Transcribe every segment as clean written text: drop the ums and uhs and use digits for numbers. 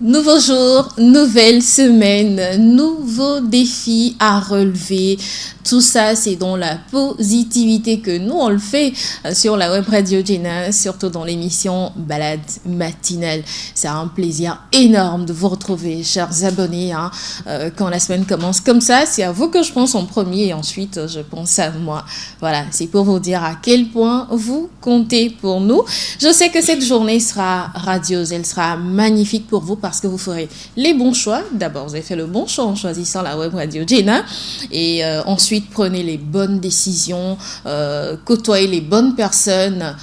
Nouveau jour, nouvelle semaine, nouveaux défis à relever. Tout ça, c'est dans la positivité que nous, on le fait sur la web radio Jenna, surtout dans l'émission Balade matinale. C'est un plaisir énorme de vous retrouver, chers abonnés. Quand la semaine commence comme ça, c'est à vous que je pense en premier et ensuite, je pense à moi. Voilà, c'est pour vous dire à quel point vous comptez pour nous. Je sais que cette journée sera radieuse, elle sera magnifique pour vous parce que vous ferez les bons choix. D'abord, vous avez fait le bon choix en choisissant la web radio Jenna et ensuite, prenez les bonnes décisions, côtoyez les bonnes personnes,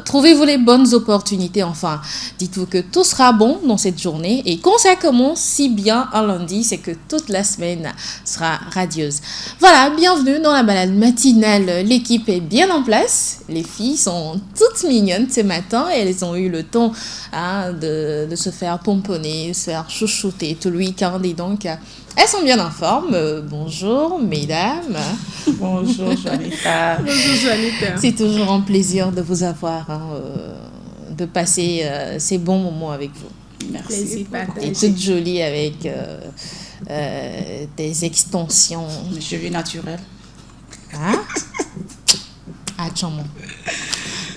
trouvez-vous les bonnes opportunités. Enfin, dites-vous que tout sera bon dans cette journée. Et quand ça commence si bien un lundi, c'est que toute la semaine sera radieuse. Voilà, bienvenue dans la balade matinale. L'équipe est bien en place. Les filles sont toutes mignonnes ce matin et elles ont eu le temps de se faire pomponner, se faire chouchouter tout le week-end. Et donc, elles sont bien en forme. Bonjour, mesdames. Bonjour, Juanita. Bonjour, Juanita. C'est toujours un plaisir de vous avoir, de passer ces bons moments avec vous. Merci. Plaisir partagé. Et toute jolie avec des extensions. Les cheveux naturels. Hein? Attends, moi.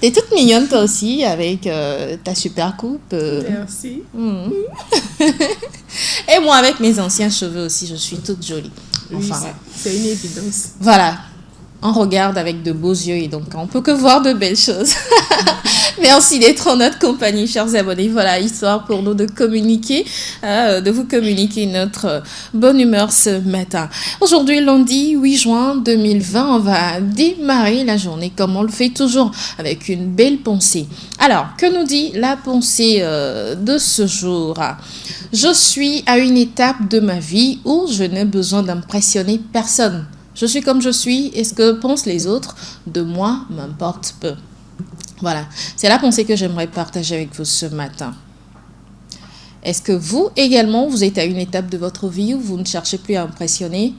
T'es toute mignonne toi aussi avec ta super coupe. Merci. Et moi avec mes anciens cheveux aussi, je suis toute jolie. Enfin, Oui, c'est une évidence. voilà. On regarde avec de beaux yeux et donc on peut que voir de belles choses. Merci d'être en notre compagnie, chers abonnés. Voilà, histoire pour nous de communiquer, de vous communiquer notre bonne humeur ce matin. Aujourd'hui, lundi 8 juin 2020, on va démarrer la journée comme on le fait toujours, avec une belle pensée. Alors, que nous dit la pensée de ce jour ? Je suis à une étape de ma vie où je n'ai besoin d'impressionner personne. Je suis comme je suis et ce que pensent les autres de moi m'importe peu. Voilà, c'est la pensée que j'aimerais partager avec vous ce matin. Est-ce que vous également, vous êtes à une étape de votre vie où vous ne cherchez plus à impressionner ?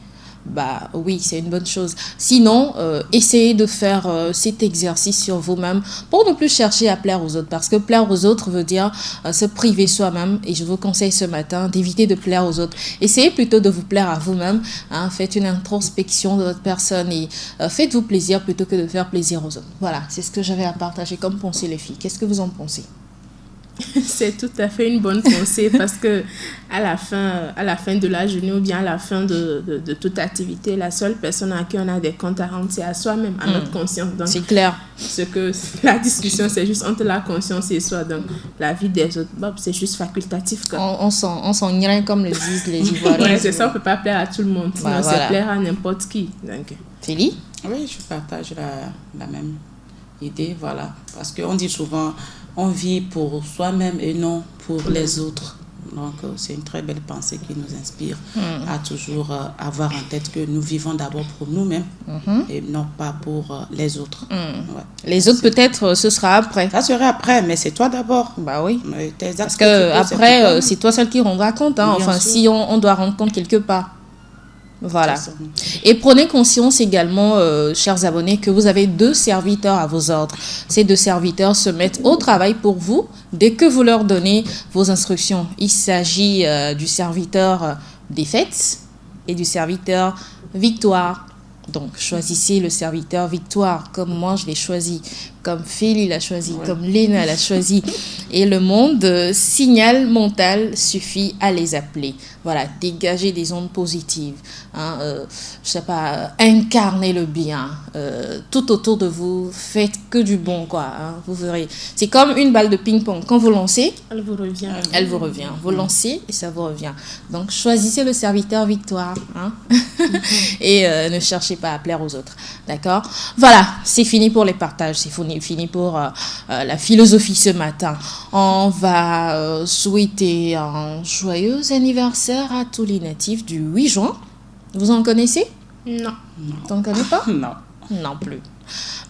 Bah oui, c'est une bonne chose. Sinon, essayez de faire cet exercice sur vous-même pour ne plus chercher à plaire aux autres. Parce que plaire aux autres veut dire se priver soi-même. Et je vous conseille ce matin d'éviter de plaire aux autres. Essayez plutôt de vous plaire à vous-même. Faites une introspection de votre personne et faites-vous plaisir plutôt que de faire plaisir aux autres. Voilà, c'est ce que j'avais à partager comme pensée les filles. Qu'est-ce que vous en pensez ? C'est tout à fait une bonne pensée parce que à la fin de la journée ou bien à la fin de toute activité, la seule personne à qui on a des comptes à rendre, c'est à soi-même, à notre conscience. Donc, c'est clair. Ce que la discussion, c'est juste entre la conscience et soi. Donc, la vie des autres, c'est juste facultatif. On s'en irait comme le disent les Ivoiriens. Ouais, c'est ça, on ne peut pas plaire à tout le monde. Sinon, Bah, voilà. c'est plaire à n'importe qui. Donc, Félix ? Oui, je partage la même idée, voilà. Parce qu'on dit souvent, on vit pour soi-même et non pour les autres. Donc, c'est une très belle pensée qui nous inspire à toujours avoir en tête que nous vivons d'abord pour nous-mêmes et non pas pour les autres. Ouais. Les autres, peut-être, ce sera après. Ça serait après, mais c'est toi d'abord. Bah oui. Tes actes Parce que tu que poses, après, c'est toi seul qui rendra compte. Bien Enfin, sûr. si on doit rendre compte quelque part. Voilà. C'est ça. Et prenez conscience également, chers abonnés, que vous avez 2 serviteurs à vos ordres. Ces 2 serviteurs se mettent au travail pour vous dès que vous leur donnez vos instructions. Il s'agit du serviteur défaite et du serviteur victoire. Donc, choisissez le serviteur victoire, comme moi je l'ai choisi, comme Philly l'a choisi, comme Léna l'a choisi. Et le monde signal mental suffit à les appeler. Voilà, dégagez des ondes positives. Je sais pas, incarnez le bien. Tout autour de vous, faites que du bon, quoi. Vous verrez. C'est comme une balle de ping-pong. Quand vous lancez, elle vous revient. elle vous revient. Vous lancez et ça vous revient. Donc, choisissez le serviteur victoire. Et ne cherchez pas à plaire aux autres. D'accord ? Voilà, c'est fini pour les partages. C'est fini pour la philosophie ce matin. On va souhaiter un joyeux anniversaire à tous les natifs du 8 juin. Vous en connaissez ? Non. Tu n'en connais pas ? Non. Non plus.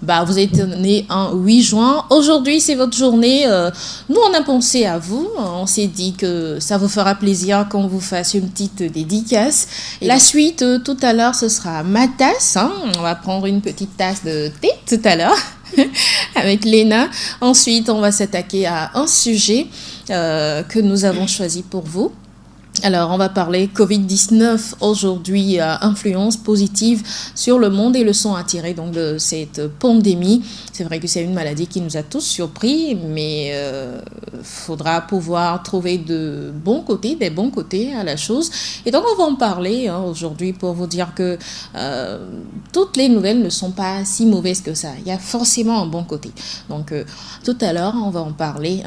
Bah, vous êtes né un 8 juin. Aujourd'hui, c'est votre journée. Nous, on a pensé à vous. On s'est dit que ça vous fera plaisir qu'on vous fasse une petite dédicace. Et la suite, tout à l'heure, ce sera ma tasse. On va prendre une petite tasse de thé tout à l'heure avec Léna. Ensuite, on va s'attaquer à un sujet que nous avons choisi pour vous. Alors, on va parler Covid-19 aujourd'hui, influence positive sur le monde et leçons à tirer donc, de cette pandémie. C'est vrai que c'est une maladie qui nous a tous surpris, mais faudra pouvoir trouver des bons côtés à la chose. Et donc, on va en parler aujourd'hui pour vous dire que toutes les nouvelles ne sont pas si mauvaises que ça. Il y a forcément un bon côté. Donc, tout à l'heure, on va en parler.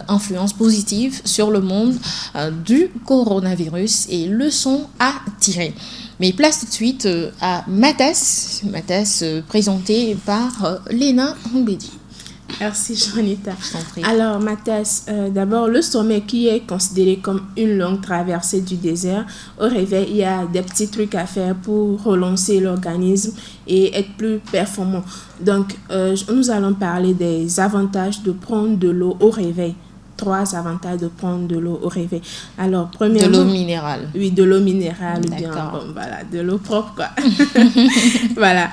Influence positive sur le monde du coronavirus et leçons à tirer. Mais place tout de suite à Matas, présenté par Léna Mbedi. Merci Janita. Alors Matas, d'abord le sommet qui est considéré comme une longue traversée du désert, au réveil il y a des petits trucs à faire pour relancer l'organisme et être plus performant. Donc nous allons parler des avantages de prendre de l'eau au réveil. 3 avantages de prendre de l'eau au réveil. Alors, premièrement... De l'eau minérale. Oui, de l'eau minérale. Bien, bon, voilà, de l'eau propre, quoi. Voilà.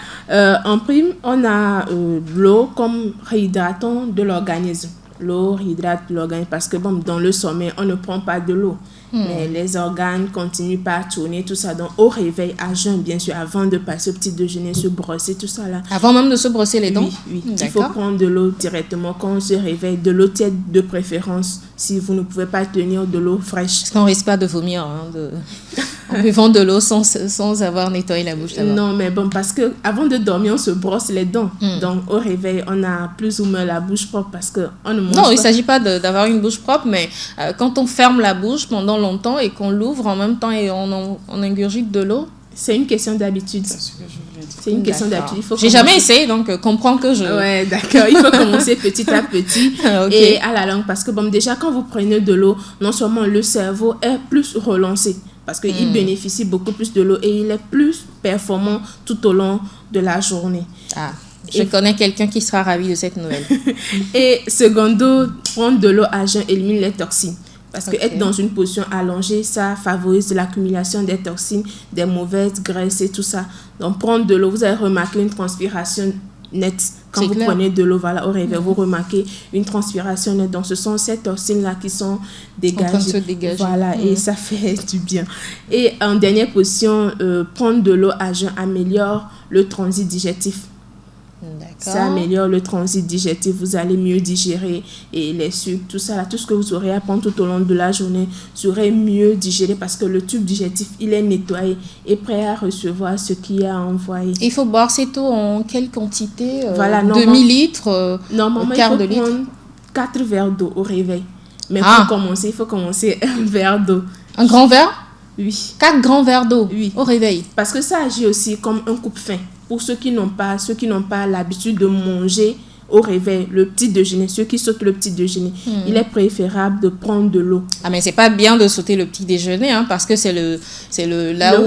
En prime, on a l'eau comme réhydratant de l'organisme. L'eau réhydrate l'organisme parce que, bon, dans le sommeil, on ne prend pas de l'eau. Mais les organes continuent pas à tourner, tout ça. Donc, au réveil, à jeun, bien sûr, avant de passer au petit déjeuner, se brosser, tout ça là. Avant même de se brosser les dents? Oui. Il faut prendre de l'eau directement quand on se réveille, de l'eau tiède de préférence, si vous ne pouvez pas tenir de l'eau fraîche. Parce qu'on risque pas de vomir en buvant de l'eau sans avoir nettoyé la bouche d'abord. Non, mais bon, parce que avant de dormir, on se brosse les dents. Donc, au réveil, on a plus ou moins la bouche propre parce qu'on ne mange pas. Non, il ne s'agit pas d'avoir une bouche propre, mais quand on ferme la bouche pendant longtemps et qu'on l'ouvre en même temps et on ingurgite de l'eau. C'est une question d'habitude. C'est une question d'habitude. J'ai jamais essayé, donc comprends que je... Ouais, d'accord. Il faut commencer petit à petit et à la langue. Parce que bon, déjà, quand vous prenez de l'eau, non seulement le cerveau est plus relancé, parce qu'il bénéficie beaucoup plus de l'eau et il est plus performant tout au long de la journée. Ah, je connais quelqu'un qui sera ravi de cette nouvelle. Et secondo, prendre de l'eau à jeun élimine les toxines. Parce que être dans une position allongée, ça favorise l'accumulation des toxines, des mauvaises graisses et tout ça. Donc, prendre de l'eau, vous allez remarquer une transpiration nette. Quand vous prenez de l'eau, voilà, au réveil, vous remarquez une transpiration nette. Donc, ce sont ces toxines-là qui sont dégagées. En train de se dégager. Voilà, et ça fait du bien. Et en dernière position, prendre de l'eau à jeun améliore le transit digestif. Ça améliore le transit digestif, vous allez mieux digérer et les sucres, tout ça, là, tout ce que vous aurez à prendre tout au long de la journée serait mieux digéré parce que le tube digestif, il est nettoyé et prêt à recevoir ce qu'il y a à envoyer. Il faut boire cette eau en quelle quantité? Voilà, demi-litre, normalement, quart il faut de litre. prendre 4 verres d'eau au réveil. Mais pour commencer, il faut commencer un verre d'eau. Un grand verre? Oui. 4 grands verres d'eau au réveil. Parce que ça agit aussi comme un coupe-faim. Pour ceux qui n'ont pas l'habitude de manger au réveil, le petit déjeuner, ceux qui sautent le petit déjeuner, il est préférable de prendre de l'eau. Ah, mais c'est pas bien de sauter le petit déjeuner, parce que c'est le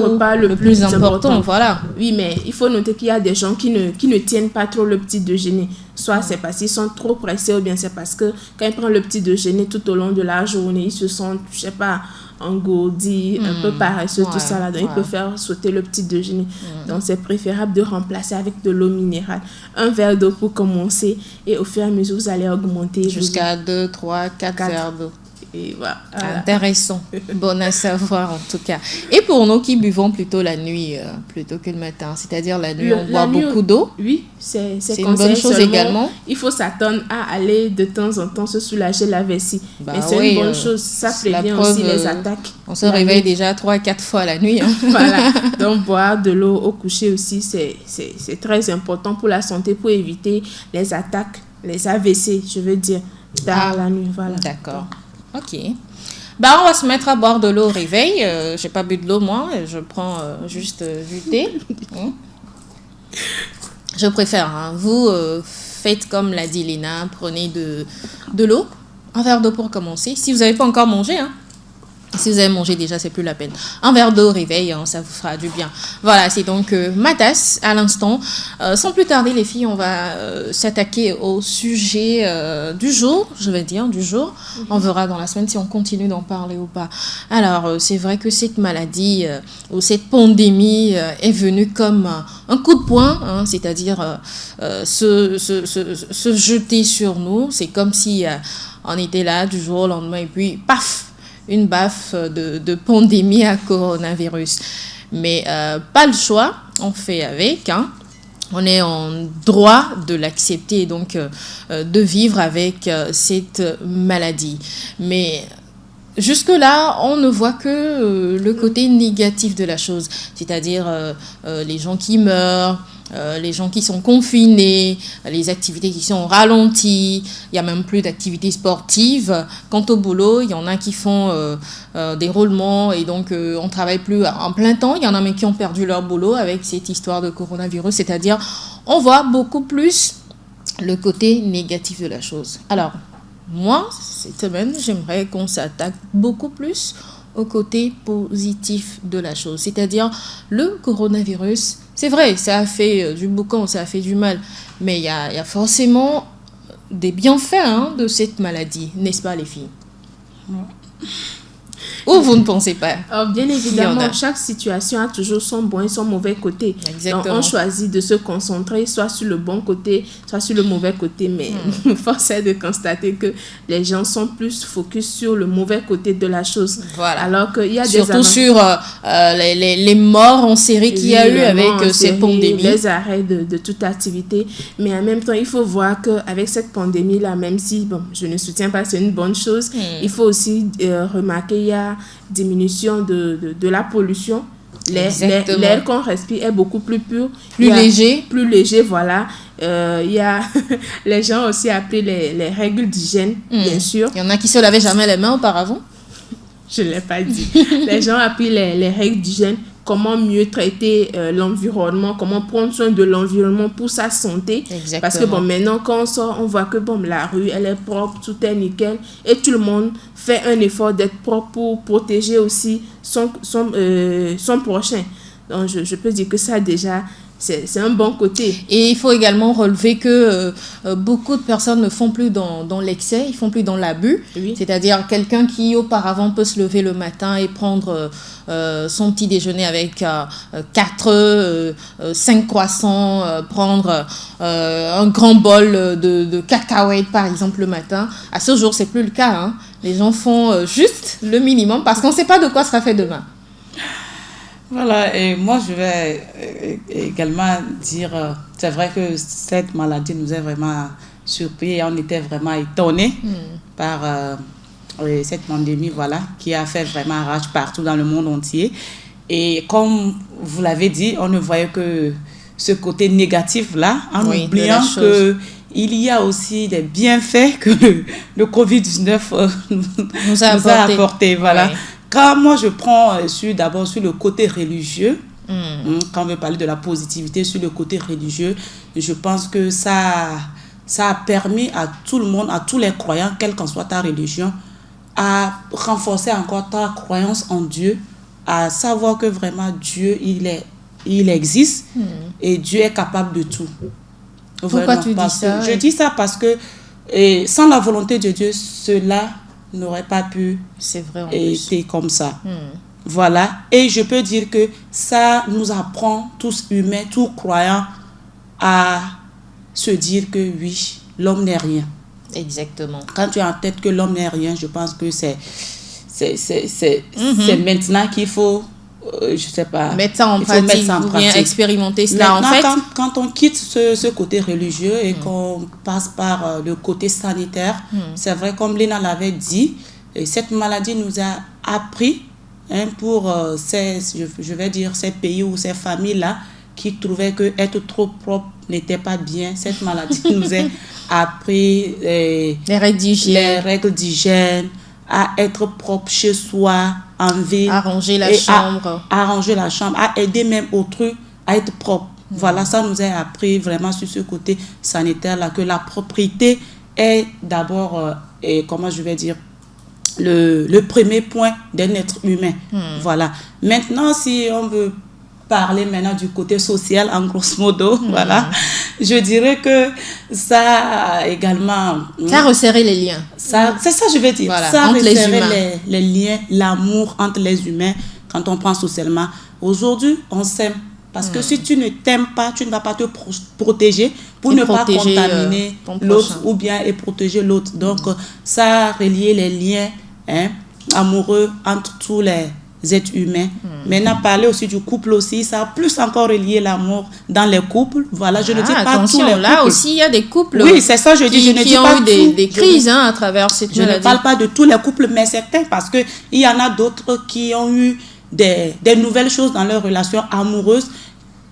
repas le plus important. Voilà. Oui, mais il faut noter qu'il y a des gens qui ne tiennent pas trop le petit déjeuner. Soit c'est parce qu'ils sont trop pressés ou bien c'est parce que quand ils prennent le petit déjeuner tout au long de la journée, ils se sentent, je sais pas, engourdis, un peu paresseux, tout ça là. Donc, ils peuvent faire sauter le petit déjeuner. Donc, c'est préférable de remplacer avec de l'eau minérale. Un verre d'eau pour commencer et au fur et à mesure, vous allez augmenter. Jusqu'à 2, 3, 4 verres d'eau. Et voilà. Intéressant. Bon à savoir en tout cas. Et pour nous qui buvons plutôt la nuit plutôt que le matin, c'est-à-dire la nuit, on boit beaucoup d'eau. Oui, c'est une bonne chose également. Il faut s'attendre à aller de temps en temps se soulager la vessie. Mais c'est une bonne chose. Ça prévient aussi les attaques. On se réveille déjà 3-4 fois la nuit. Voilà. Donc boire de l'eau au coucher aussi, c'est très important pour la santé, pour éviter les attaques, les AVC, je veux dire, tard la nuit. Voilà. D'accord. Ok. On va se mettre à boire de l'eau au réveil. J'ai pas bu de l'eau, moi. Je prends juste du thé. Je préfère. Vous faites comme l'a dit Léna. Prenez de l'eau. Un verre d'eau pour commencer. Si vous n'avez pas encore mangé, si vous avez mangé déjà, c'est plus la peine. Un verre d'eau au réveil, ça vous fera du bien. Voilà, c'est donc Matas à l'instant. Sans plus tarder, les filles, on va s'attaquer au sujet du jour, je vais dire, du jour. On verra dans la semaine si on continue d'en parler ou pas. Alors, c'est vrai que cette maladie ou cette pandémie est venue comme un coup de poing, c'est-à-dire se jeter sur nous. C'est comme si... on était là du jour au lendemain et puis, paf, une baffe de pandémie à coronavirus. Mais pas le choix, on fait avec, hein. On est en droit de l'accepter, donc de vivre avec cette maladie. Mais jusque-là, on ne voit que le côté négatif de la chose, c'est-à-dire les gens qui meurent, les gens qui sont confinés, les activités qui sont ralenties, il n'y a même plus d'activités sportives. Quant au boulot, il y en a qui font des roulements et donc on ne travaille plus en plein temps. Il y en a même qui ont perdu leur boulot avec cette histoire de coronavirus, c'est-à-dire on voit beaucoup plus le côté négatif de la chose. Alors, moi, cette semaine, j'aimerais qu'on s'attaque beaucoup plus au côté positif de la chose. C'est-à-dire, le coronavirus, c'est vrai, ça a fait du boucan, ça a fait du mal, mais il y a forcément des bienfaits de cette maladie, n'est-ce pas les filles? Ou vous ne pensez pas? Bien évidemment, chaque situation a toujours son bon et son mauvais côté. Exactement. Donc, on choisit de se concentrer soit sur le bon côté, soit sur le mauvais côté. Mais force est de constater que les gens sont plus focus sur le mauvais côté de la chose. Voilà. Alors qu'il y a surtout sur les morts en série qu'il y a eu avec cette pandémie. Les arrêts de toute activité. Mais en même temps, il faut voir qu'avec cette pandémie-là, même si je ne soutiens pas, c'est une bonne chose, il faut aussi remarquer qu'il y a diminution de la pollution. L'air qu'on respire est beaucoup plus pur. Plus léger, voilà. Il y a les gens ont aussi appelé les règles d'hygiène, bien sûr. Il y en a qui se lavaient jamais les mains auparavant. Je ne l'ai pas dit. Les gens ont appris les règles d'hygiène, comment mieux traiter l'environnement, comment prendre soin de l'environnement pour sa santé. Exactement. Parce que maintenant, quand on sort, on voit que la rue, elle est propre, tout est nickel. Et tout le monde fait un effort d'être propre pour protéger aussi son prochain. Donc, je peux dire que ça, déjà, c'est un bon côté. Et il faut également relever que beaucoup de personnes ne font plus dans l'excès, ils font plus dans l'abus. Oui. C'est-à-dire quelqu'un qui auparavant peut se lever le matin et prendre son petit déjeuner avec 5 croissants, prendre un grand bol de cacahuètes par exemple le matin. À ce jour, c'est plus le cas, hein. Les gens font juste le minimum parce qu'on ne sait pas de quoi sera fait demain. Voilà, et moi je vais également dire, c'est vrai que cette maladie nous a vraiment surpris et on était vraiment étonnés par cette pandémie, voilà, qui a fait vraiment rage partout dans le monde entier. Et comme vous l'avez dit, on ne voyait que ce côté négatif là, en oubliant qu'il y a aussi des bienfaits que le Covid-19 nous a apporté. Voilà. Ouais. Quand moi je prends d'abord sur le côté religieux, quand on veut parler de la positivité sur le côté religieux, je pense que ça a permis à tout le monde, à tous les croyants, quelle qu'en soit ta religion, à renforcer encore ta croyance en Dieu, à savoir que vraiment Dieu, il existe et Dieu est capable de tout. Pourquoi tu dis ça? Je dis ça parce que sans la volonté de Dieu, cela n'aurait pas pu être comme ça. Voilà. Et je peux dire que ça nous apprend, tous humains, tous croyants, à se dire que oui, l'homme n'est rien. Exactement. Quand tu as en tête que l'homme n'est rien, je pense que c'est maintenant qu'il faut, je sais pas, mettre ça en pratique, bien expérimenter cela. Maintenant, en fait, quand on quitte ce côté religieux et qu'on passe par le côté sanitaire, c'est vrai, comme Léna l'avait dit, cette maladie nous a appris pour je vais dire ces pays ou ces familles-là qui trouvaient que être trop propre n'était pas bien. Cette maladie nous a appris les règles d'hygiène, à être propre chez soi, en ville. Arranger la chambre. Arranger la chambre, à aider même autrui à être propre. Voilà, ça nous a appris vraiment sur ce côté sanitaire-là, que la propriété est d'abord, comment je vais dire, le premier point d'un être humain. Voilà. Maintenant, si on veut parler maintenant du côté social, en grosso modo, voilà, je dirais que ça a également... Ça a resserré les liens. C'est ça, je vais dire. Voilà, ça a entre resserré les liens, l'amour entre les humains, quand on prend socialement. Aujourd'hui, on s'aime. Parce que si tu ne t'aimes pas, tu ne vas pas te protéger pour Et ne pas protéger, contaminer ton l'autre prochain. ou bien et protéger l'autre. Donc, ça a relié les liens amoureux entre tous les êtres humains. Maintenant, parler aussi du couple aussi, ça a plus encore relié l'amour dans les couples. Voilà, je ne dis pas attention, tous les là couples. aussi, il y a des couples Oui, c'est ça, je dis, je ne qui dis ont pas eu des tout. crises à travers cette Je ne maladie. parle pas de tous les couples, mais certains, parce qu'il y en a d'autres qui ont eu des nouvelles choses dans leur relation amoureuse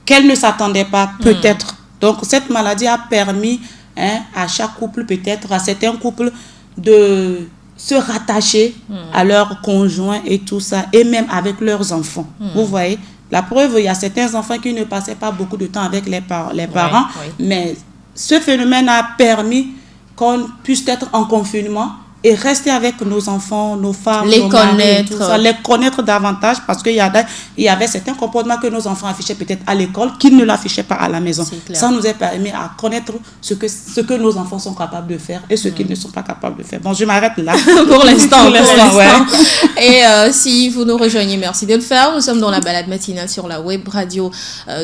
qu'elles ne s'attendaient pas, peut-être. Donc, cette maladie a permis à chaque couple, peut-être, à certains couples, de se rattacher à leur conjoint et tout ça, et même avec leurs enfants. Vous voyez? La preuve, il y a certains enfants qui ne passaient pas beaucoup de temps avec les parents, mais ce phénomène a permis qu'on puisse être en confinement et rester avec nos enfants, nos femmes, Les nos maris et tout connaître. ça, les connaître davantage, parce qu'il y avait certains comportements que nos enfants affichaient peut-être à l'école qu'ils ne l'affichaient pas à la maison. C'est clair. Ça nous a permis à connaître ce que nos enfants sont capables de faire et ce qu'ils ne sont pas capables de faire. Bon, je m'arrête là. Pour l'instant, Pour l'instant, ouais. Et si vous nous rejoignez, merci de le faire. Nous sommes dans la balade matinale sur la web radio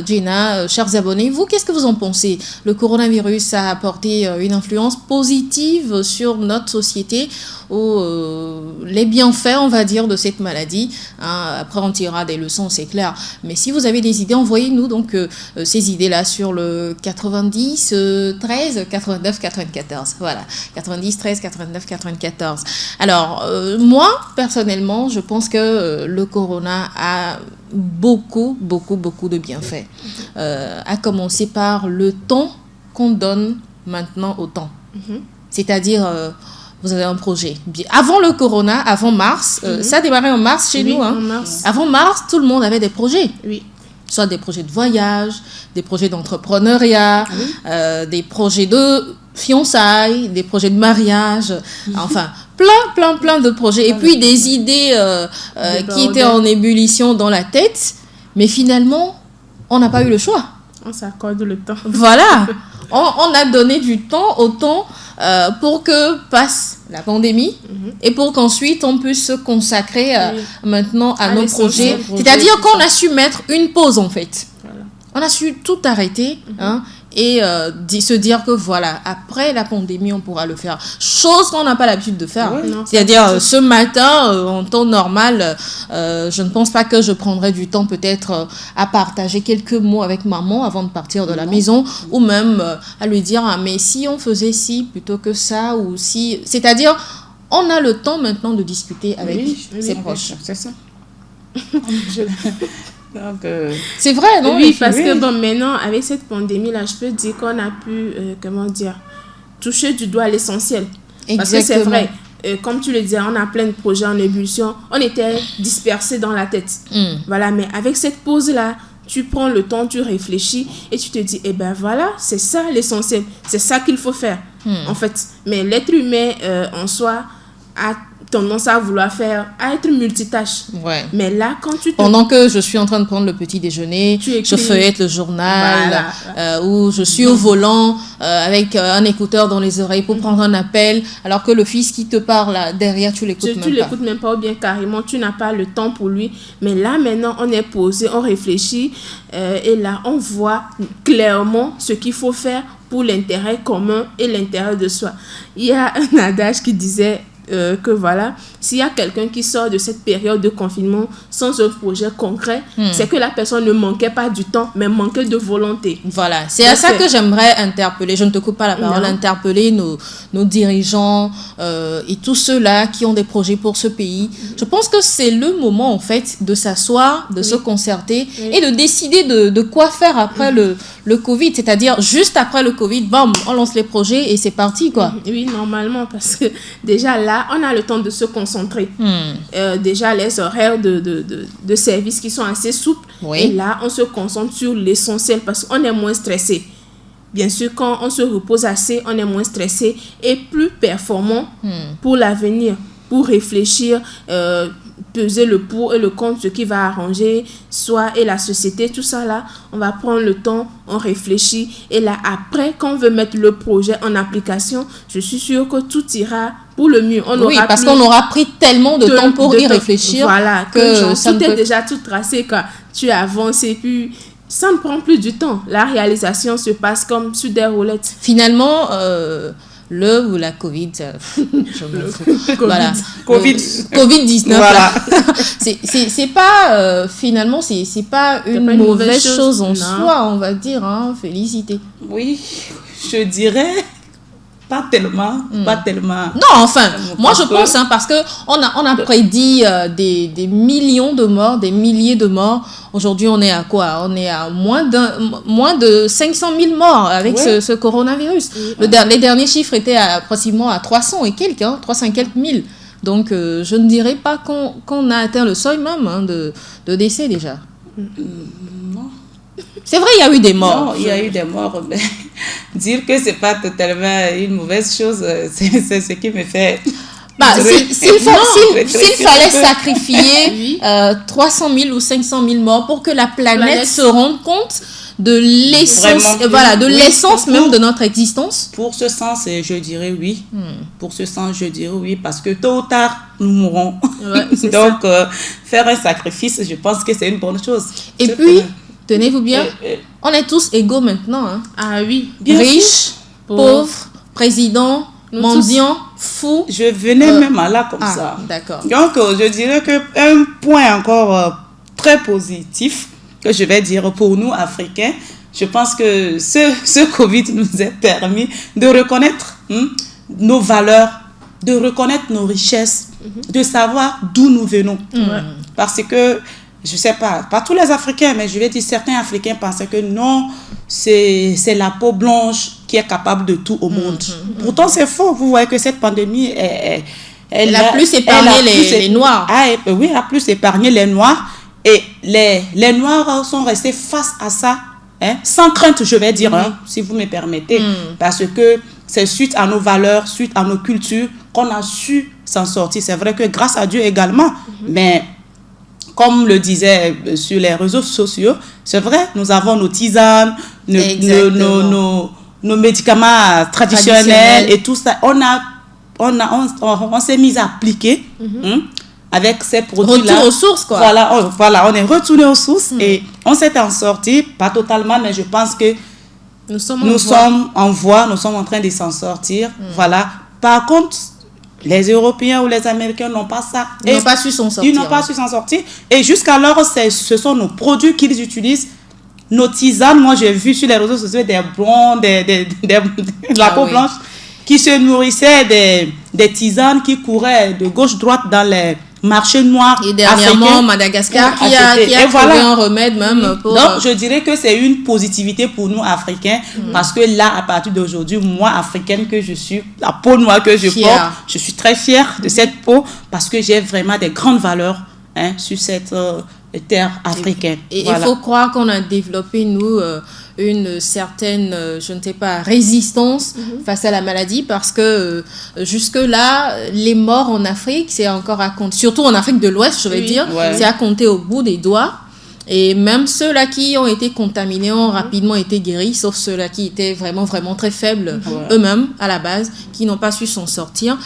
Jenna. Chers abonnés, vous, qu'est-ce que vous en pensez? Le coronavirus a apporté une influence positive sur notre société ou les bienfaits, on va dire, de cette maladie. Après, on tirera des leçons, c'est clair. Mais si vous avez des idées, envoyez-nous donc ces idées-là sur le 90 13 89 94. Voilà, 90 13 89 94. Alors, moi, personnellement, je pense que le corona a beaucoup de bienfaits. À commencer par le temps qu'on donne maintenant au temps. C'est-à-dire... vous avez un projet. Avant le corona, avant mars, ça a démarré en mars chez nous. En mars. Avant mars, tout le monde avait des projets. Oui. Soit des projets de voyage, des projets d'entrepreneuriat, des projets de fiançailles, des projets de mariage, enfin, plein de projets. Et puis des idées qui étaient en ébullition dans la tête, mais finalement, on n'a pas eu le choix. On s'accorde le temps. Voilà, on a donné du temps au temps pour que passe la pandémie et pour qu'ensuite on puisse se consacrer maintenant à nos projets. C'est-à-dire qu'on a su mettre une pause en fait. Voilà. On a su tout arrêter et se dire que voilà, après la pandémie, on pourra le faire. Chose qu'on n'a pas l'habitude de faire. Oui, non, c'est-à-dire, ce matin, en temps normal, je ne pense pas que je prendrais du temps peut-être à partager quelques mots avec maman avant de partir de la maison, ou même à lui dire, ah, mais si on faisait ci plutôt que ça, ou si... C'est-à-dire, on a le temps maintenant de discuter avec ses proches. C'est ça. Donc, c'est vrai, non? Oui, parce que bon, maintenant, avec cette pandémie-là, je peux dire qu'on a pu, toucher du doigt l'essentiel. Parce que c'est vrai, comme tu le disais, on a plein de projets en ébullition, on était dispersés dans la tête. Voilà, mais avec cette pause-là, tu prends le temps, tu réfléchis et tu te dis, eh ben voilà, c'est ça l'essentiel, c'est ça qu'il faut faire, en fait. Mais l'être humain en soi a tendance à vouloir à être multitâche. Ouais. Mais là, quand tu Pendant que je suis en train de prendre le petit déjeuner, je feuillette le journal, ou je suis au volant avec un écouteur dans les oreilles pour prendre un appel, alors que le fils qui te parle là, derrière, tu l'écoutes même pas. Tu l'écoutes même pas, ou bien carrément, tu n'as pas le temps pour lui. Mais là, maintenant, on est posé, on réfléchit, et là, on voit clairement ce qu'il faut faire pour l'intérêt commun et l'intérêt de soi. Il y a un adage qui disait que voilà, s'il y a quelqu'un qui sort de cette période de confinement sans un projet concret, c'est que la personne ne manquait pas du temps, mais manquait de volonté. Voilà, c'est à ça que j'aimerais interpeller, je ne te coupe pas la parole, interpeller nos dirigeants et tous ceux-là qui ont des projets pour ce pays. Je pense que c'est le moment en fait de s'asseoir, de se concerter et de décider de quoi faire après le Covid, c'est-à-dire juste après le Covid, bam, on lance les projets et c'est parti quoi. Oui, normalement, parce que déjà là, on a le temps de se concentrer. Déjà, les horaires de service qui sont assez souples. Oui. Et là, on se concentre sur l'essentiel parce qu'on est moins stressé. Bien sûr, quand on se repose assez, on est moins stressé et plus performant pour l'avenir, pour réfléchir, peser le pour et le contre, ce qui va arranger soi et la société, tout ça là, on va prendre le temps, on réfléchit et là après, quand on veut mettre le projet en application, je suis sûre que tout ira pour le mieux. Parce qu'on aura pris tellement de temps pour y réfléchir. Voilà, que tout est déjà tout tracé, quoi. Tu avances et puis ça ne prend plus du temps. La réalisation se passe comme sur des roulettes. Finalement, le ou la Covid, je m'en fous. Voilà. Covid-19. Voilà. c'est pas, finalement, c'est pas une mauvaise chose en soi, on va dire. Hein. Félicité. Oui, je dirais... Pas tellement. Non, enfin, moi je pense, hein, parce qu'on a prédit des millions de morts, des milliers de morts. Aujourd'hui, on est à quoi? On est à moins de 500 000 morts avec ce coronavirus. Les derniers chiffres étaient approximativement à 300 et quelques, 300 et quelques mille. Donc, je ne dirais pas qu'on a atteint le seuil même de décès déjà. Non. C'est vrai, il y a eu des morts. Non, il y a eu des morts, mais dire que c'est pas totalement une mauvaise chose, c'est ce qui me fait... S'il fallait sacrifier 300 000 ou 500 000 morts pour que la planète se rende compte de l'essence, même de notre existence. Pour ce sens, je dirais oui. Pour ce sens, je dirais oui, parce que tôt ou tard, nous mourrons. Ouais, donc, faire un sacrifice, je pense que c'est une bonne chose. Et puis... Tenez-vous bien, on est tous égaux maintenant. Hein. Ah oui. Riches, pauvres, présidents, mendiants, fous. Je venais même à là comme ça. D'accord. Donc, je dirais qu'un point encore très positif que je vais dire pour nous, Africains, je pense que ce Covid nous a permis de reconnaître nos valeurs, de reconnaître nos richesses, de savoir d'où nous venons. Parce que je sais pas tous les Africains, mais je vais dire certains Africains pensaient que non, c'est la peau blanche qui est capable de tout au monde. Pourtant, c'est faux. Vous voyez que cette pandémie, elle a plus épargné les Noirs. Oui, elle a plus épargné les Noirs. Et les Noirs sont restés face à ça, sans crainte, je vais dire, si vous me permettez. Parce que c'est suite à nos valeurs, suite à nos cultures, qu'on a su s'en sortir. C'est vrai que grâce à Dieu également, mais... Comme le disait sur les réseaux sociaux, c'est vrai, nous avons nos tisanes, nos médicaments traditionnels et tout ça. On s'est mis à appliquer avec ces produits-là. Retour aux sources, quoi. Voilà, on est retourné aux sources et on s'est en sorti, pas totalement, mais je pense que nous sommes en voie, nous sommes en train de s'en sortir. Voilà. Par contre, les Européens ou les Américains n'ont pas ça. Ils n'ont pas su s'en sortir. Ils n'ont pas su s'en sortir. Et jusqu'alors, ce sont nos produits qu'ils utilisent. Nos tisanes, moi j'ai vu sur les réseaux sociaux des blonds, de la peau blanche, qui se nourrissaient des tisanes qui couraient de gauche-droite dans les marchés noirs. Et dernièrement, africains, Madagascar qui a trouvé un remède même pour... Donc, je dirais que c'est une positivité pour nous, Africains, parce que là, à partir d'aujourd'hui, moi, Africaine que je suis, la peau noire que je porte, je suis très fière de cette peau parce que j'ai vraiment des grandes valeurs sur cette terre africaine. Et il faut croire qu'on a développé, nous... une certaine, je ne sais pas, résistance face à la maladie parce que jusque-là, les morts en Afrique, c'est encore à compter, surtout en Afrique de l'Ouest, je vais dire, c'est à compter au bout des doigts. Et même ceux-là qui ont été contaminés ont rapidement été guéris, sauf ceux-là qui étaient vraiment, vraiment très faibles eux-mêmes à la base, qui n'ont pas su s'en sortir.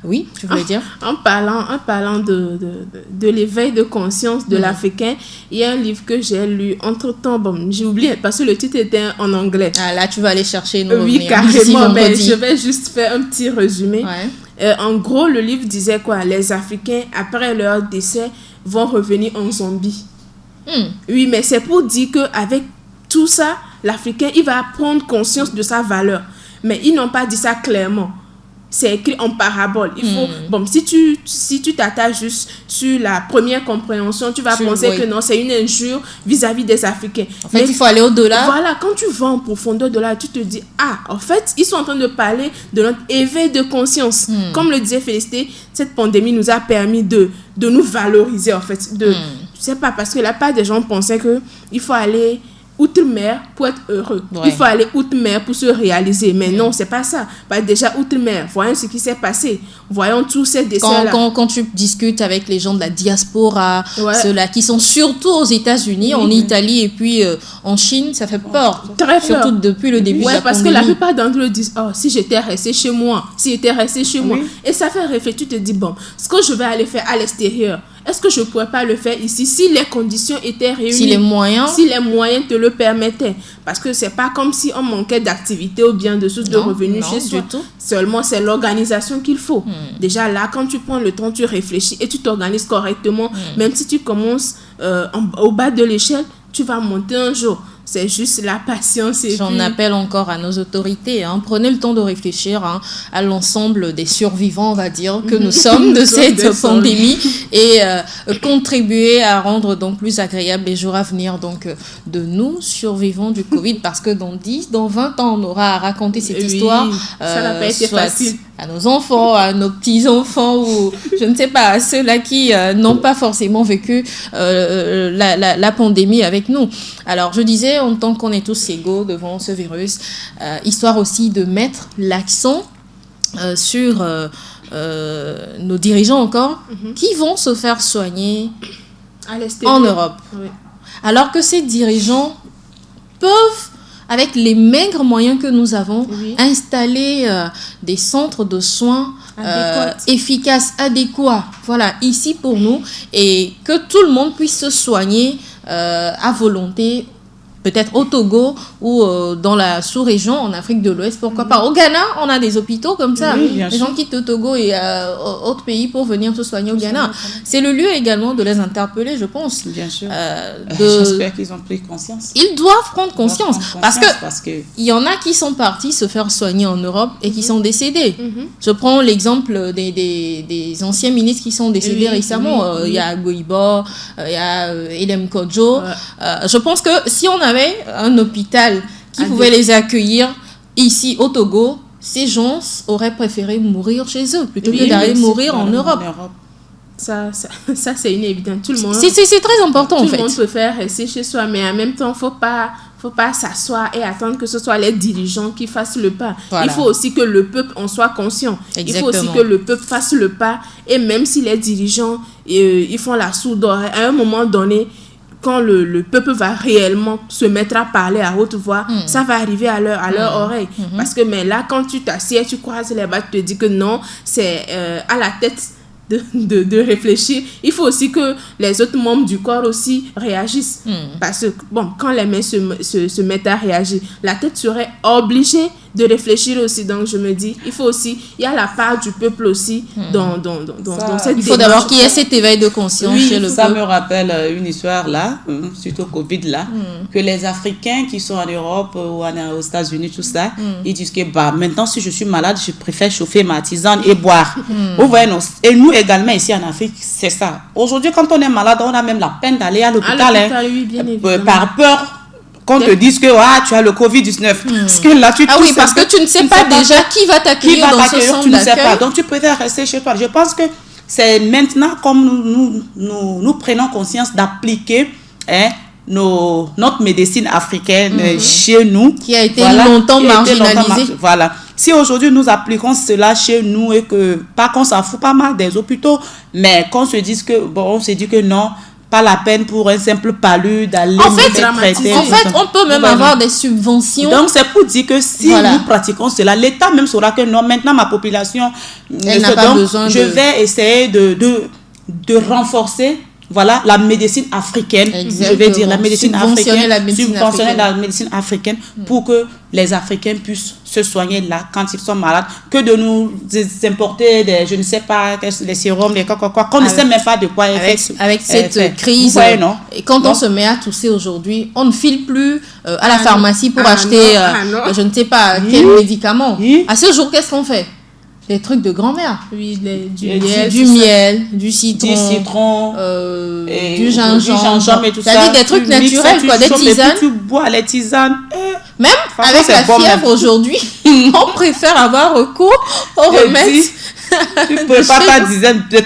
Oui, tu voulais dire? En parlant de l'éveil de conscience de l'Africain, il y a un livre que j'ai lu entre-temps, j'ai oublié parce que le titre était en anglais. Ah là, tu vas aller chercher nos Oui, carrément, mais je vais juste faire un petit résumé. En gros, le livre disait quoi? Les Africains, après leur décès, vont revenir en zombies. Oui, mais c'est pour dire qu'avec tout ça, l'Africain, il va prendre conscience de sa valeur. Mais ils n'ont pas dit ça clairement. C'est écrit en parabole. Il faut, si tu t'attaches juste sur la première compréhension, tu vas penser que non, c'est une injure vis-à-vis des Africains. En fait, il faut aller au-delà. Voilà, quand tu vas en profondeur de là, tu te dis, en fait, ils sont en train de parler de notre éveil de conscience. Comme le disait Félicité, cette pandémie nous a permis de nous valoriser, en fait. Je sais pas, parce que la part des gens pensaient qu'il faut aller outre-mer pour être heureux. Il faut aller outre-mer pour se réaliser. Mais non, c'est pas ça. Déjà, outre-mer, voyons ce qui s'est passé. Voyons tous ces décès-là. Quand tu discutes avec les gens de la diaspora, ceux-là qui sont surtout aux États-Unis, en Italie et puis en Chine, ça fait peur. Très peur. Surtout depuis le début de la parce pandémie. que la plupart d'entre eux disent, si j'étais resté chez moi, Et ça fait réfléchir. Tu te dis, ce que je vais aller faire à l'extérieur, est-ce que je ne pourrais pas le faire ici si les conditions étaient réunies, si les moyens te le permettaient? Parce que c'est pas comme si on manquait d'activité ou bien de sources de revenus chez soi. Du tout. Seulement, c'est l'organisation qu'il faut. Déjà là, quand tu prends le temps, tu réfléchis et tu t'organises correctement. Même si tu commences au bas de l'échelle, tu vas monter un jour. C'est juste la patience. J'en appelle encore à nos autorités. Prenez le temps de réfléchir à l'ensemble des survivants, on va dire, que nous sommes de cette pandémie et contribuer à rendre donc plus agréable les jours à venir donc, de nous, survivants du Covid, parce que dans 10, dans 20 ans, on aura à raconter cette histoire. Ça n'a pas été facile. À nos enfants, à nos petits-enfants ou je ne sais pas, à ceux-là qui n'ont pas forcément vécu la pandémie avec nous. Alors, je disais, en tant qu'on est tous égaux devant ce virus, histoire aussi de mettre l'accent sur nos dirigeants encore qui vont se faire soigner en Europe. Oui. Alors que ces dirigeants peuvent, avec les maigres moyens que nous avons, installer des centres de soins efficaces, adéquats, voilà, ici pour nous, et que tout le monde puisse se soigner à volonté, peut-être au Togo ou dans la sous-région, en Afrique de l'Ouest, pourquoi pas. Au Ghana, on a des hôpitaux comme ça. Les gens quittent le Togo et autres pays pour venir se soigner au Ghana. C'est le lieu également de les interpeller, je pense. Bien sûr. J'espère qu'ils ont pris conscience. Ils doivent prendre conscience. Parce que il y en a qui sont partis se faire soigner en Europe et qui sont décédés. Je prends l'exemple des anciens ministres qui sont décédés récemment. Il y a Goïba, il y a Elem Kodjo. Je pense que si on avait un hôpital qui pouvait les accueillir ici au Togo, ces gens auraient préféré mourir chez eux plutôt que d'aller mourir en Europe. Ça c'est une évidence. Tout le monde. C'est très important en fait. Tout le monde préfère rester chez soi, mais en même temps, faut pas s'asseoir et attendre que ce soit les dirigeants qui fassent le pas. Voilà. Il faut aussi que le peuple en soit conscient. Exactement. Il faut aussi que le peuple fasse le pas. Et même si les dirigeants ils font la sourde oreille, à un moment donné, quand le peuple va réellement se mettre à parler à haute voix, ça va arriver à leur oreille. Parce que mais là, quand tu t'assieds, tu croises les bras, tu te dis que non, c'est à la tête de réfléchir. Il faut aussi que les autres membres du corps aussi réagissent. Parce que, bon, quand les mains se mettent à réagir, la tête serait obligée de réfléchir aussi. Donc, je me dis, il faut aussi, il y a la part du peuple aussi dans cette démarche. Il faut d'abord qu'il y ait cet éveil de conscience chez le peuple. Ça me rappelle une histoire là, suite au Covid là, que les Africains qui sont en Europe ou aux États-Unis, tout ça, ils disent que maintenant, si je suis malade, je préfère chauffer ma tisane et boire. Vous voyez, non? Et nous également ici en Afrique, c'est ça. Aujourd'hui, quand on est malade, on a même la peine d'aller à l'hôpital. Par peur qu'on te dise que tu as le Covid-19. Parce que là, parce que tu ne sais pas déjà qui va t'accueillir dans ce centre d'accueil. Tu ne sais pas. Donc, tu préfères rester chez toi. Je pense que c'est maintenant comme nous prenons conscience d'appliquer notre médecine africaine chez nous. Qui a été longtemps marginalisée. Voilà. Si aujourd'hui nous appliquons cela chez nous et que, pas qu'on s'en fout pas mal des hôpitaux, mais qu'on se dise que, on se dit que non, pas la peine pour un simple palu d'aller traiter. En fait, on peut même avoir des subventions. Donc, c'est pour dire que si nous pratiquons cela, l'État même saura que non, maintenant ma population, elle n'a pas besoin je vais essayer de renforcer la médecine africaine. Exactement. Je vais dire la médecine africaine. Subventionner la médecine africaine pour que les Africains puissent se soigner là quand ils sont malades, que de nous importer des, je ne sais pas, les sérums, les quoi, qu'on ne sait même pas de quoi avec cette crise. Et quand on se met à tousser aujourd'hui, on ne file plus à la pharmacie pour acheter, je ne sais pas, quel médicament. À ce jour, qu'est-ce qu'on fait? Des trucs de grand-mère. Oui, du miel, du citron, du gingembre et tout ça. C'est-à-dire des trucs naturels, des tisanes. Tu bois les tisanes. Même avec la fièvre aujourd'hui, on préfère avoir recours aux remèdes. Tu prépares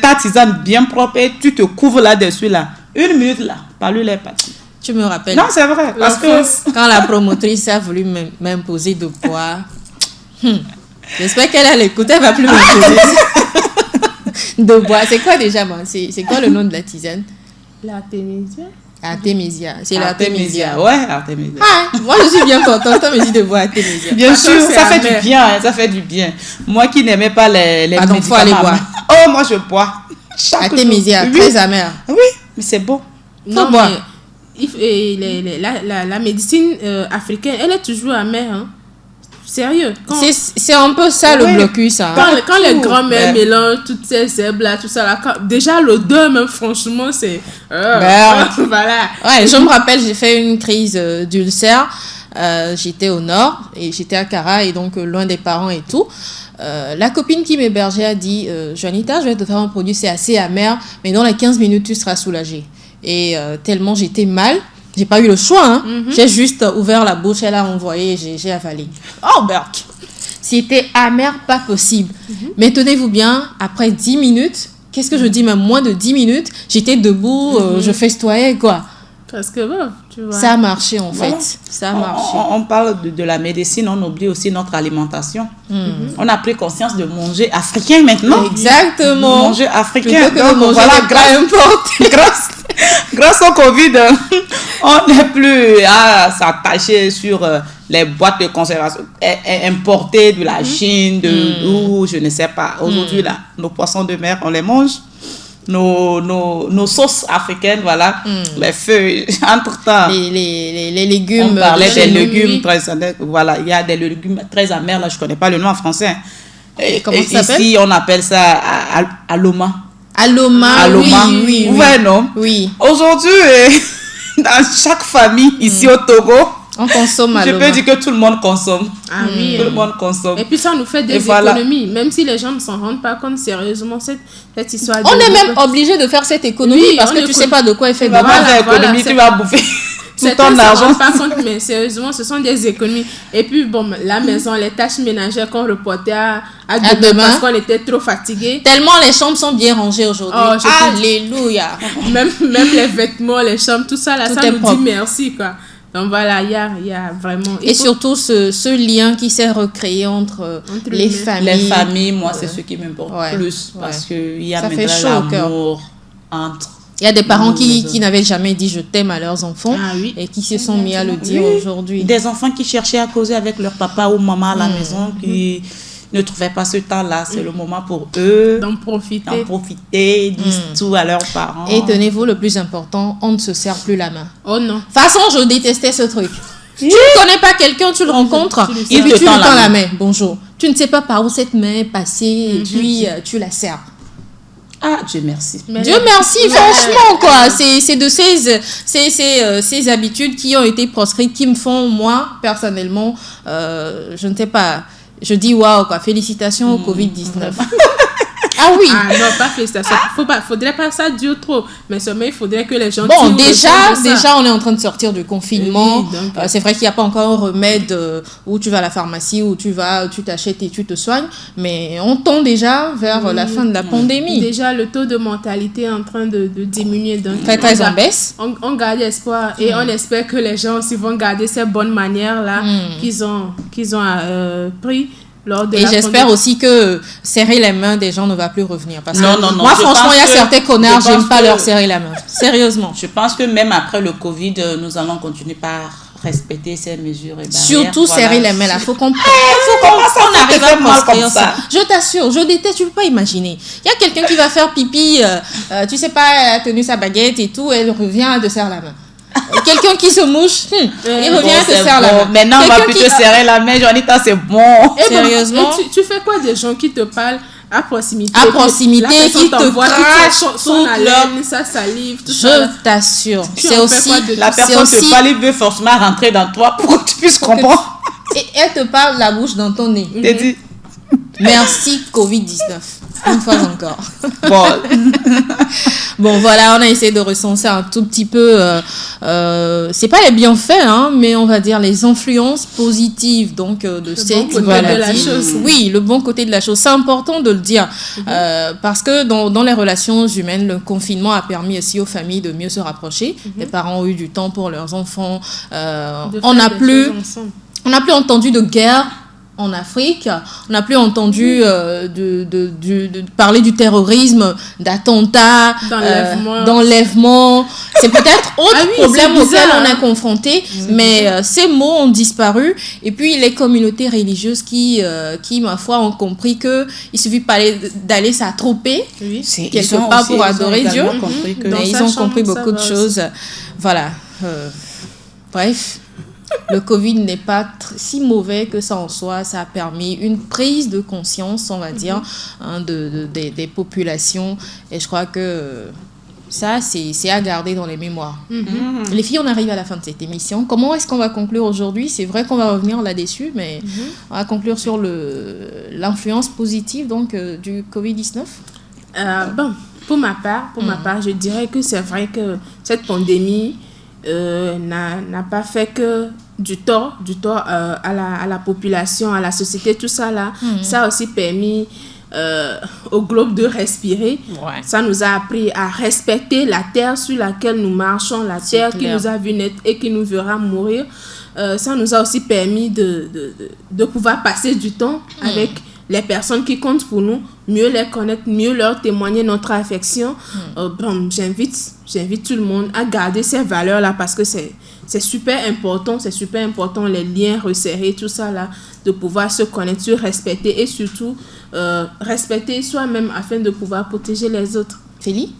ta tisane bien propre et tu te couvres là-dessus là. 1 minute là, par lui les parties. Tu me rappelles. Non, c'est vrai. Parce que quand la promotrice a voulu m'imposer de boire, j'espère qu'elle a l'écoute, elle va plus m'imposer de boire. C'est quoi déjà, c'est quoi le nom de la tisane? L'artémisia. Artémisia, c'est l'artémisia. Ouais, l'artémisia. Moi je suis bien contente quand on me dit de boire artémisia. Bien sûr, ça fait du bien, ça fait du bien. Moi qui n'aimais pas les médicaments. Faut aller boire. Oh, moi je bois. Artémisia, jour. très amère. Oui, mais c'est beau. Non, boire. mais la médecine africaine, elle est toujours amère. Hein. Sérieux. C'est un peu ça le Oui. blocus. Hein. Quand les grands-mères Ouais. mélangent toutes ces herbes-là, tout ça, là, déjà l'odeur, même franchement, c'est. Merde. Voilà. Ouais, je me rappelle, j'ai fait une crise d'ulcère. J'étais au nord et j'étais à Cara et donc loin des parents et tout. La copine qui m'hébergeait a dit Juanita, je vais te faire un produit, c'est assez amer, mais dans les 15 minutes, tu seras soulagée. Et tellement j'étais mal, j'ai pas eu le choix. Hein. J'ai juste ouvert la bouche, elle a envoyé et j'ai avalé. Oh, Berk! C'était amer, pas possible. Mais tenez-vous bien, après 10 minutes, qu'est-ce que je dis, même moins de 10 minutes, j'étais debout, je festoyais, quoi. Parce que bon, tu vois. Ça a marché en Voilà. fait. Ça a marché. On parle de la médecine, on oublie aussi notre alimentation. On a pris conscience de manger africain maintenant. Exactement. Manger africain. Plutôt que de Donc, manger voilà, des plats importés. grâce au Covid, on n'est plus à s'attacher sur les boîtes de conservation importées de la Chine, ou je ne sais pas. Aujourd'hui, là, nos poissons de mer, on les mange. Nos sauces africaines, voilà, les feuilles, entre-temps. Les légumes. On parlait des de chez nous. légumes très amers. Voilà, il y a des légumes très amers, là, je ne connais pas le nom en français. Comment ça s'appelle? Ici, on appelle ça aloma. Aloma. Aloma. Oui. Ouais, non? Oui. Aujourd'hui, dans chaque famille, ici au Togo, On consomme je aloma. peux dire que tout le monde consomme. Ah oui. Tout le monde consomme. Et puis ça nous fait des Et voilà. économies. Même si les gens ne s'en rendent pas compte sérieusement, cette histoire. On est même obligé de faire cette économie Oui, parce on que tu écono- sais pas de quoi elle fait Tu vas demain. pas faire voilà, économie, c'est- tu vas bouffer tout Certains ton ne s'en argent. rendent pas compte, mais sérieusement, ce sont des économies. Et puis, bon, la maison, les tâches ménagères qu'on reportait à demain parce qu'on était trop fatigués. Tellement les chambres sont bien rangées aujourd'hui. Oh, je te- Alléluia. Même les vêtements, les chambres, tout ça, là, Tout ça est nous propre. dit merci, quoi. Donc voilà, il y a vraiment... Et surtout ce lien qui s'est recréé entre les les familles. Les familles, moi, c'est ce qui m'importe Ouais. plus. Ouais. Parce qu'il y a Ça fait maintenant chaud au cœur. l'amour entre... Il y a des parents Nous, les qui n'avaient jamais dit je t'aime à leurs enfants Ah oui. et qui se sont mis à le dire Oui. aujourd'hui. Des enfants qui cherchaient à causer avec leur papa ou maman à la maison, qui ne trouvaient pas ce temps-là. C'est le moment pour eux d'en profiter. d'en profiter, ils disent tout à leurs parents. Et tenez-vous, le plus important, on ne se serre plus la main. Oh non. De toute façon, je détestais ce truc. Tu ne connais pas quelqu'un, tu le rencontres, tu lui et serres. puis Il te tu lui tend la tends la main. main. Bonjour. Tu ne sais pas par où cette main est passée, et puis tu la serres. Ah, Dieu merci. Mais Dieu là- merci, Ouais. franchement, quoi. C'est de ces habitudes qui ont été proscrites qui me font, moi, personnellement, je ne sais pas, je dis waouh, quoi. Félicitations au Covid-19. Ah oui. Ah non, pas félicitations. Faudrait pas que ça dure trop. Mais seulement, il faudrait que les gens... Bon, tirent le sens de ça. déjà, on est en train de sortir du confinement. Oui, donc, C'est vrai qu'il n'y a pas encore un remède où tu vas à la pharmacie, où tu t'achètes et tu te soignes. Mais on tend déjà vers la fin de la pandémie. Déjà, le taux de mortalité est en train de diminuer. Donc, Très, très en baisse. On garde espoir et on espère que les gens aussi vont garder ces bonnes manières-là qu'ils ont pris lors de Et la j'espère pandémie. aussi que serrer les mains des gens ne va plus revenir. Parce Non, que non, non, moi, je franchement, pense il y a que- certains connards, je j'aime pense pas que- leur serrer la main. Sérieusement. Je pense que même après le Covid, nous allons continuer par respecter ces mesures et barrières. Surtout Voilà. serrer les mains là, faut qu'on ça arrive te à fait mal proscrire comme ça. ça. Je t'assure, je déteste, tu peux pas imaginer. Il y a quelqu'un qui va faire pipi, tu sais pas, elle a tenu sa baguette et tout, elle revient, elle te serre la main. Quelqu'un qui se mouche, il revient, elle te c'est serre la bon. main. Maintenant, on va Quelqu'un plus qui- te serrer la main, Jonita, c'est bon. Et bon, Sérieusement. et tu fais quoi des gens qui te parlent à proximité? À Et puis proximité, la personne qui te t'envoie toute crache son toute haleine, sa salive, tout ça. là. Je t'assure. Tu C'est en fais aussi, quoi de La tout personne c'est aussi, te parle, il veut forcément rentrer dans toi pour que tu puisses comprendre. et elle te parle la bouche dans ton nez. T'es dit, Merci Covid-19. Une fois encore. bon, Bon, voilà, on a essayé de recenser un tout petit peu, c'est pas les bienfaits, hein, mais on va dire les influences positives donc de cette bon côté maladie. de la chose. Oui, le bon côté de la chose. C'est important de le dire parce que dans les relations humaines, le confinement a permis aussi aux familles de mieux se rapprocher. Les parents ont eu du temps pour leurs enfants. De On faire n'a des plus, choses ensemble. on n'a plus entendu de guerre en Afrique. On n'a plus entendu de parler du terrorisme, d'attentats, d'enlèvements. C'est peut-être autre problème auquel on est confronté, mais ces mots ont disparu. Et puis les communautés religieuses qui ma foi, ont compris qu'il suffit pas d'aller s'attrouper quelque part pour adorer Dieu. Mais ils ont compris beaucoup de choses. Voilà. Bref. Le Covid n'est pas si mauvais que ça en soit. Ça a permis une prise de conscience, on va dire, des populations. Et je crois que ça, c'est à garder dans les mémoires. Les filles, on arrive à la fin de cette émission. Comment est-ce qu'on va conclure aujourd'hui? C'est vrai qu'on va revenir là-dessus, mais on va conclure sur l'influence positive donc, du Covid-19. Pour ma part, je dirais que c'est vrai que cette pandémie n'a pas fait que du tort à la population, à la société, tout ça là. Ça a aussi permis au globe de respirer. Ça nous a appris à respecter la terre sur laquelle nous marchons, la terre qui nous a vu naître et qui nous verra mourir. Ça nous a aussi permis de pouvoir passer du temps avec les personnes qui comptent pour nous, mieux les connaître, mieux leur témoigner notre affection. J'invite tout le monde à garder ces valeurs-là parce que c'est super important, les liens resserrés, tout ça là, de pouvoir se connaître, se respecter et surtout respecter soi-même afin de pouvoir protéger les autres. Félix?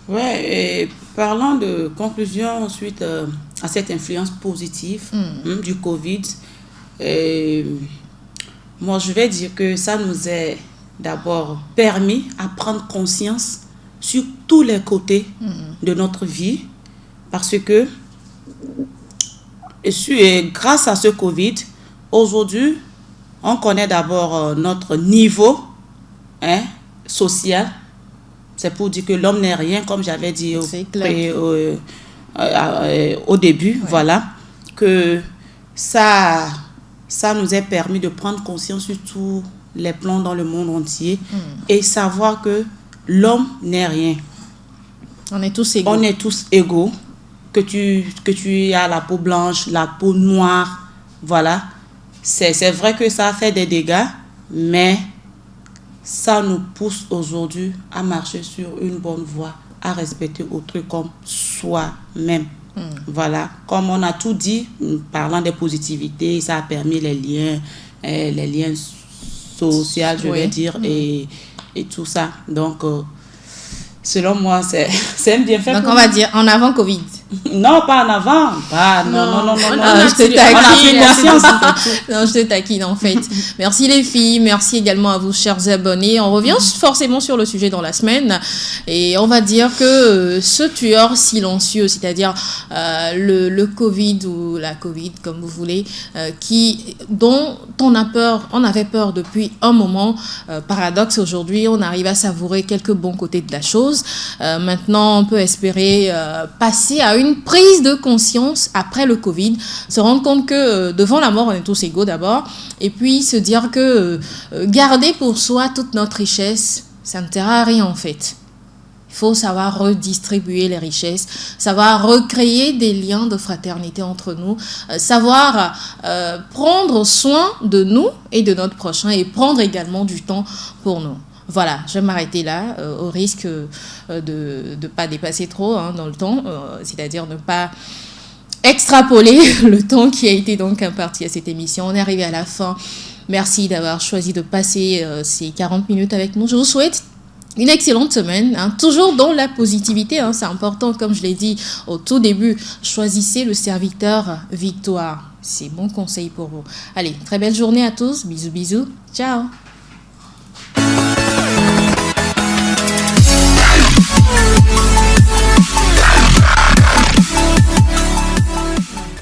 Ouais, et parlant de conclusion suite à cette influence positive du Covid, moi je vais dire que ça nous a d'abord permis à prendre conscience sur tous les côtés de notre vie parce que grâce à ce Covid, aujourd'hui, on connaît d'abord notre niveau social. C'est pour dire que l'homme n'est rien, comme j'avais dit au début. Voilà. Que ça nous a permis de prendre conscience sur tous les plans dans le monde entier et savoir que l'homme n'est rien. On est tous égaux. On est tous égaux. Que tu as la peau blanche, la peau noire, voilà. C'est vrai que ça a fait des dégâts, mais ça nous pousse aujourd'hui à marcher sur une bonne voie, à respecter autrui comme soi-même. Voilà, comme on a tout dit, parlant des positivités, ça a permis les liens sociaux, je vais dire, et tout ça. Donc, selon moi, c'est un bienfait. Donc, on va dire en avant Covid. Non, pas en avant. Non. Je te taquine. Non, je te taquine en fait. Merci les filles. Merci également à vous, chers abonnés. On revient forcément sur le sujet dans la semaine. Et on va dire que ce tueur silencieux, c'est-à-dire le Covid ou la Covid, comme vous voulez, dont on avait peur depuis un moment. Paradoxe, aujourd'hui, on arrive à savourer quelques bons côtés de la chose. Maintenant, on peut espérer passer à une prise de conscience après le Covid, se rendre compte que devant la mort, on est tous égaux d'abord, et puis se dire que garder pour soi toute notre richesse, ça ne sert à rien en fait. Il faut savoir redistribuer les richesses, savoir recréer des liens de fraternité entre nous, savoir prendre soin de nous et de notre prochain et prendre également du temps pour nous. Voilà, je vais m'arrêter là, au risque de ne pas dépasser trop dans le temps, c'est-à-dire ne pas extrapoler le temps qui a été donc imparti à cette émission. On est arrivé à la fin. Merci d'avoir choisi de passer ces 40 minutes avec nous. Je vous souhaite une excellente semaine, toujours dans la positivité, c'est important, comme je l'ai dit au tout début. Choisissez le serviteur victoire. C'est mon conseil pour vous. Allez, très belle journée à tous. Bisous, bisous. Ciao.